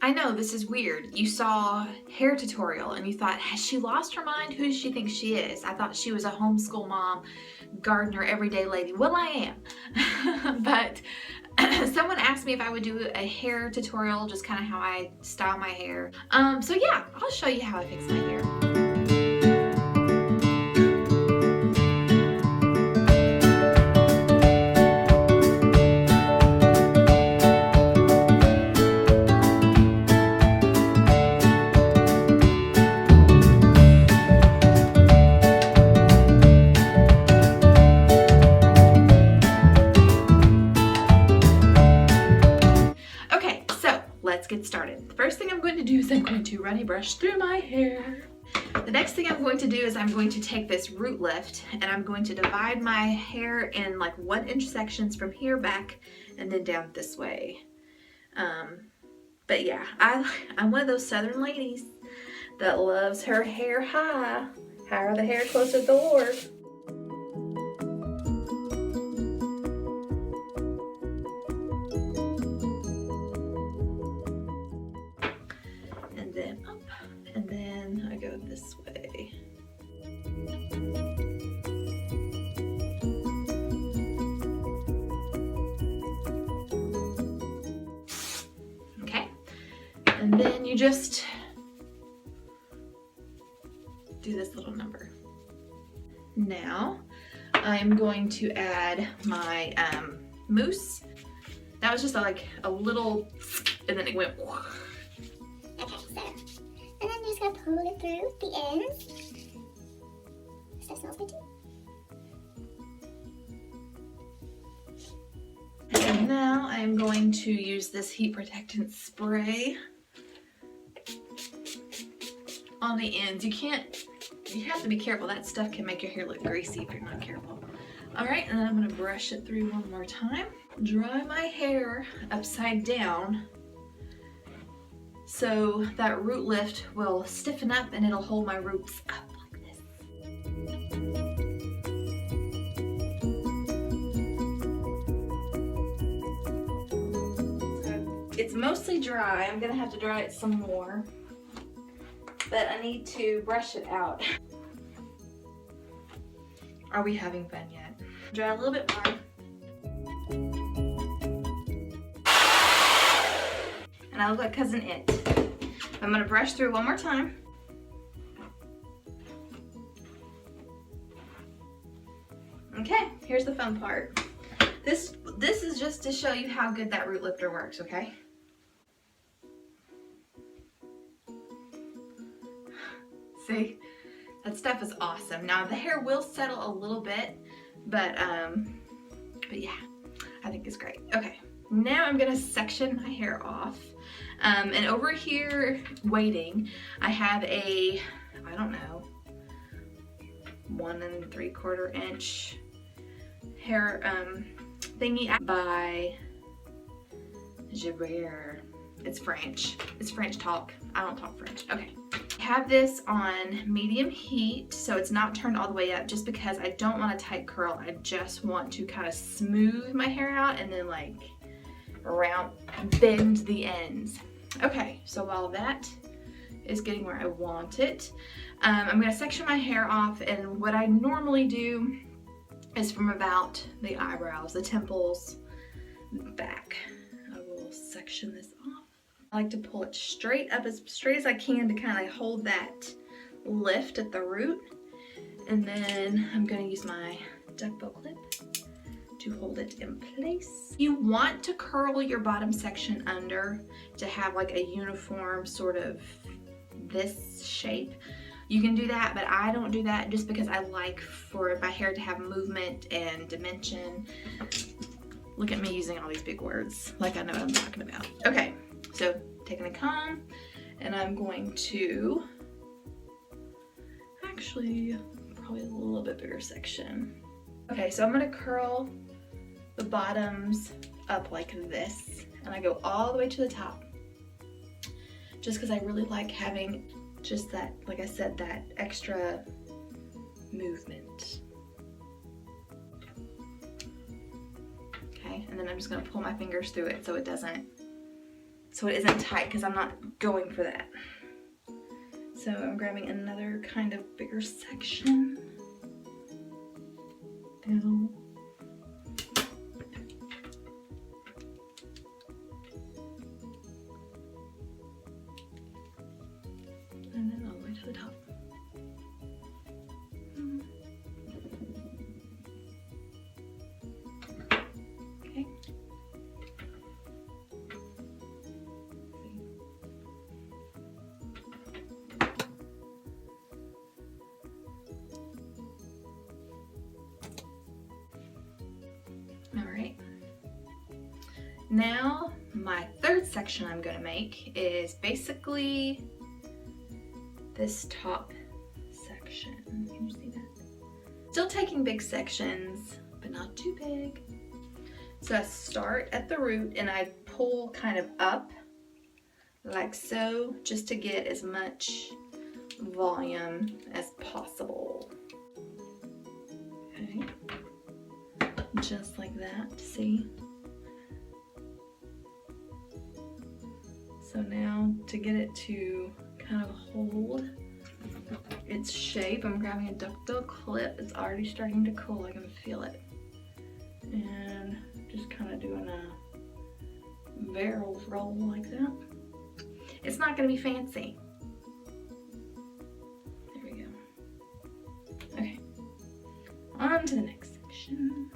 I know this is weird. You saw hair tutorial and you thought, has she lost her mind? Who does she think she is? I thought she was a homeschool mom, gardener, everyday lady. Well, I am. But someone asked me if I would do a hair tutorial, just kind of how I style my hair. So yeah, I'll show you how I fix my hair. Let's get started. The first thing I'm going to do is I'm going to run a brush through my hair. The next thing I'm going to do is I'm going to take this root lift and I'm going to divide my hair in like 1-inch sections from here back and then down this way. But yeah, I'm one of those southern ladies that loves her hair high. Higher the hair, closer to the Lord. And then I go this way. Okay, and then you just do this little number. Now I'm going to add my mousse. That was just like a little, and then it went. And then you're just gonna pull it through the ends. This stuff smells good too. And now I'm going to use this heat protectant spray on the ends. You have to be careful. That stuff can make your hair look greasy if you're not careful. All right, and then I'm gonna brush it through one more time. Dry my hair upside down so that root lift will stiffen up and it'll hold my roots up like this. So it's mostly dry. I'm gonna have to dry it some more, but I need to brush it out. Are we having fun yet? Dry a little bit more. And I look like Cousin It. I'm gonna brush through one more time. Okay, here's the fun part. This is just to show you how good that root lifter works, okay? See, that stuff is awesome. Now the hair will settle a little bit, but yeah, I think it's great. Okay, now I'm gonna section my hair off. And over here, waiting, I have a, I don't know, 1 3/4 inch hair thingy by Gerard. It's French. It's French talk. I don't talk French. Okay. I have this on medium heat, so it's not turned all the way up just because I don't want a tight curl. I just want to kind of smooth my hair out and then like around, bend the ends. Okay, so while that is getting where I want it, I'm gonna section my hair off, and what I normally do is from about the eyebrows, the temples, back. I will section this off. I like to pull it straight up, as straight as I can, to kind of hold that lift at the root. And then I'm gonna use my duckbill clip to hold it in place. You want to curl your bottom section under to have like a uniform sort of this shape. You can do that, but I don't do that just because I like for my hair to have movement and dimension. Look at me using all these big words like I know what I'm talking about. Okay, so taking a comb, and I'm going to actually probably a little bit bigger section. Okay, so I'm gonna curl the bottoms up like this, and I go all the way to the top, just because I really like having just that, like I said, that extra movement. Okay, and then I'm just gonna pull my fingers through it so it doesn't so it isn't tight because I'm not going for that. So I'm grabbing another kind of bigger section. And then all the way to the top. Okay. Alright, now my third section I'm going to make is basically this top section. Can you see that? Still taking big sections, but not too big. So I start at the root and I pull kind of up like so, just to get as much volume as possible. Okay. Just like that, see? So now to get it to kind of hold its shape, I'm grabbing a duckbill clip. It's already starting to curl, I can feel it. And just kind of doing a barrel roll like that. It's not gonna be fancy. There we go. Okay, on to the next section.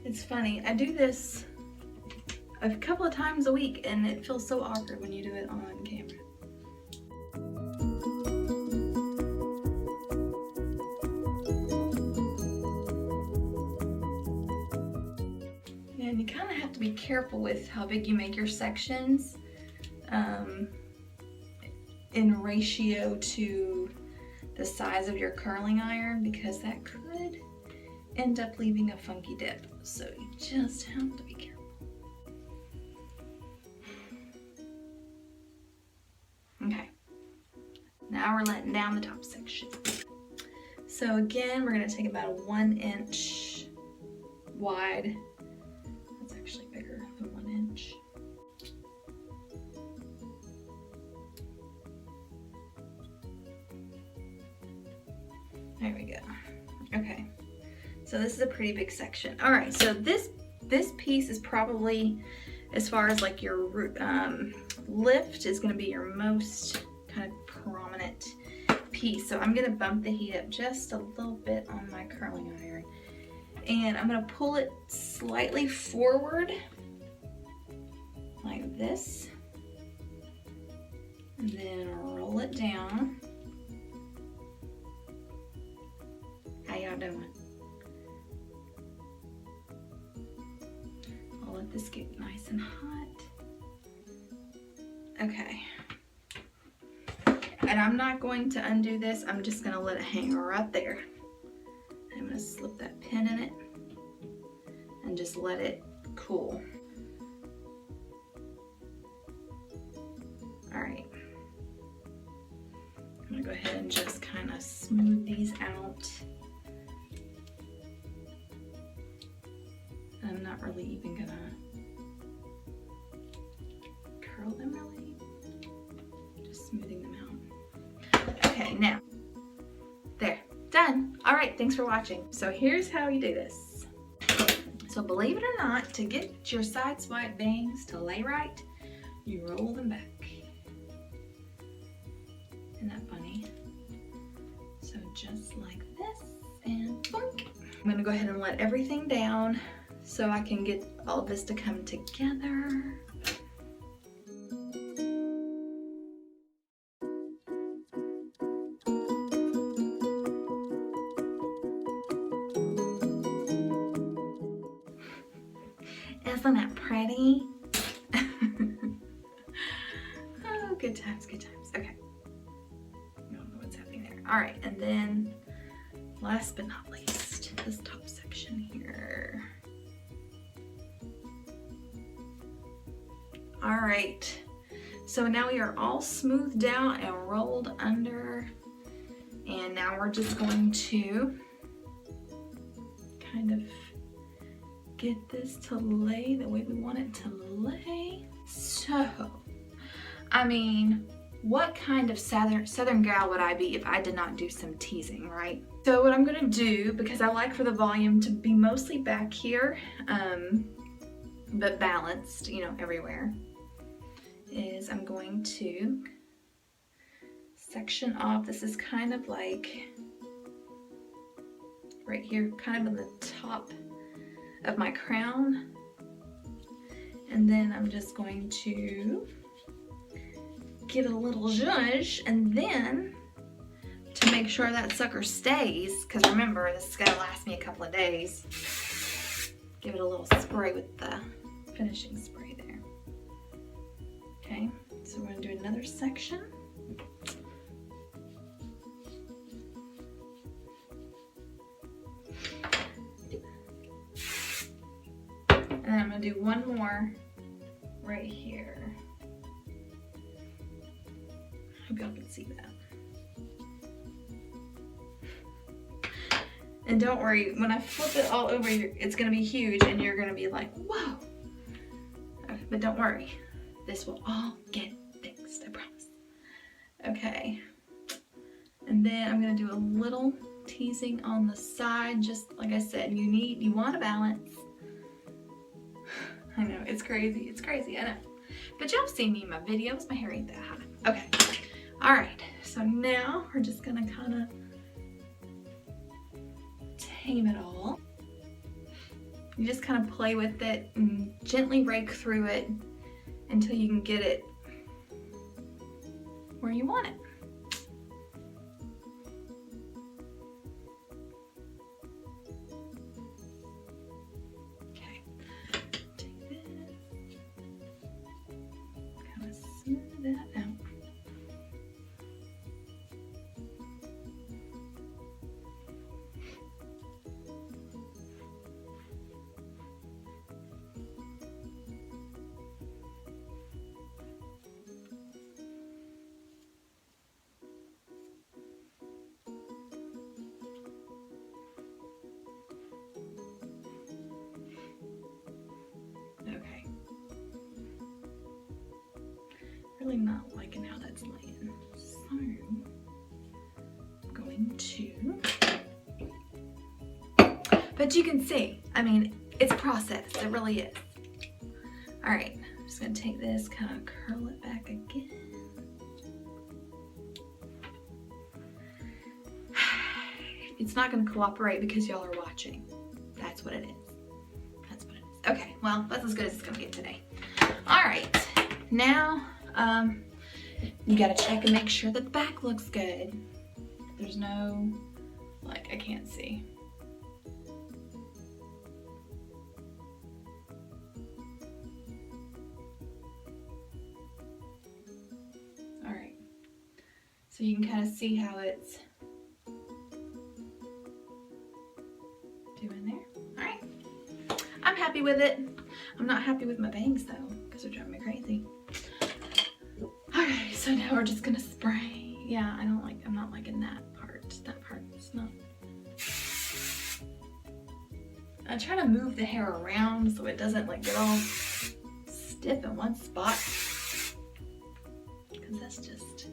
It's funny, I do this a couple of times a week and it feels so awkward when you do it on camera. And you kind of have to be careful with how big you make your sections in ratio to the size of your curling iron, because that could end up leaving a funky dip. So you just have to be careful. Okay, now we're letting down the top section. So again, we're gonna take about a 1 inch wide. That's actually bigger than 1 inch. There we go. Okay. So this is a pretty big section. All right, so this piece is probably, as far as like your lift, is gonna be your most kind of prominent piece. So I'm gonna bump the heat up just a little bit on my curling iron. And I'm gonna pull it slightly forward, like this. And then roll it down. How y'all doing? I'll let this get nice and hot. Okay. And I'm not going to undo this. I'm just gonna let it hang right there. I'm gonna slip that pin in it and just let it cool. All right. I'm gonna go ahead and just kind of smooth these out. I'm not really even gonna curl them really, just smoothing them out. Okay, now, there, done. All right, thanks for watching. So here's how you do this. So believe it or not, to get your side swipe bangs to lay right, you roll them back. Isn't that funny? So just like this, and boink. I'm gonna go ahead and let everything down so I can get all of this to come together. Isn't that pretty? Oh, good times, good times. Okay. I don't know what's happening there. All right, and then last but not least, this top section here. All right, so now we are all smoothed out and rolled under, and now we're just going to kind of get this to lay the way we want it to lay. So, I mean, what kind of southern gal would I be if I did not do some teasing, right? So what I'm gonna do, because I like for the volume to be mostly back here, but balanced, you know, everywhere, is I'm going to section off. This is kind of like right here, kind of in the top of my crown. And then I'm just going to get a little zhuzh, and then to make sure that sucker stays, because remember, this is gonna last me a couple of days, give it a little spray with the finishing spray there. Okay, so we're gonna do another section. And then I'm gonna do one more right here. Hope y'all can see that. And don't worry, when I flip it all over, it's gonna be huge and you're gonna be like, whoa. Okay, but don't worry, this will all get fixed, I promise. Okay, and then I'm gonna do a little teasing on the side, just like I said, you want a balance. I know, it's crazy, I know. But y'all see me in my videos, my hair ain't that high. Okay, all right, so now we're just gonna kind of tame it all. You just kind of play with it and gently rake through it until you can get it where you want it. Okay, take this, kind of smooth that out. Okay. Really not liking how that's laying. So I'm going to, but you can see, I mean, it's a process, it really is. All right, I'm just gonna take this, kind of curl it back again. It's not gonna cooperate because y'all are watching. That's what it is. That's what it is. Okay, well, that's as good as it's gonna get today. All right, now you gotta check and make sure that the back looks good. There's no, like, I can't see. All right, so you can kind of see how it's doing there. All right, I'm happy with it. I'm not happy with my bangs though, because they're driving me crazy. All right, so now we're just gonna spray. Yeah, I'm not liking that part. That part's not. I try to move the hair around so it doesn't like get all stiff in one spot. Cause that's just,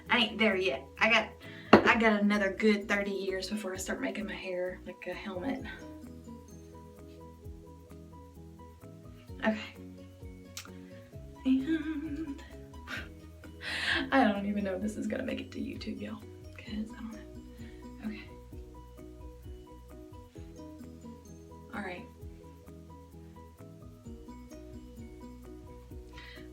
I ain't there yet. I got another good 30 years before I start making my hair like a helmet. Okay. And I don't even know if this is gonna make it to YouTube, y'all, because I don't know. Okay. All right.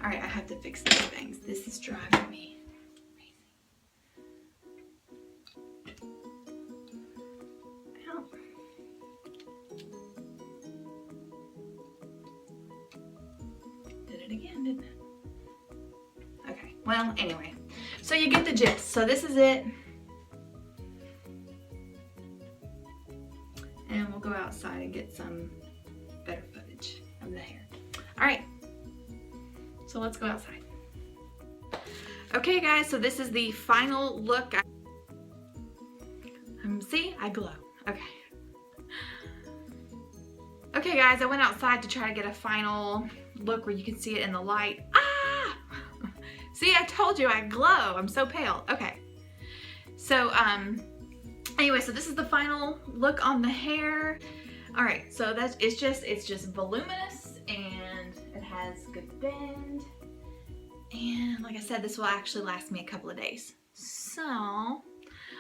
All right, I have to fix these things. This is driving me crazy. Ow. the end, didn't it? Okay, well, anyway. So you get the gist. So this is it. And we'll go outside and get some better footage of the hair. All right, so let's go outside. Okay guys, so this is the final look. See, I glow. Okay. Okay guys, I went outside to try to get a final look where you can see it in the light. Ah! See, I told you I glow. I'm so pale. Okay. So, anyway, so this is the final look on the hair. All right, so it's just voluminous and it has good bend. And like I said, this will actually last me a couple of days. So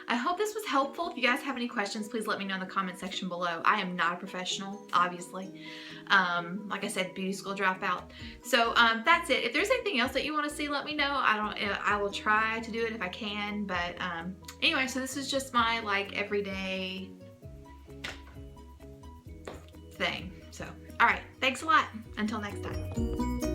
I hope this was helpful. If you guys have any questions, please let me know in the comment section below. I am not a professional, obviously. Like I said, beauty school dropout. So that's it. If there's anything else that you want to see, let me know. I will try to do it if I can. But anyway, so this is just my like everyday thing. So, all right. Thanks a lot. Until next time.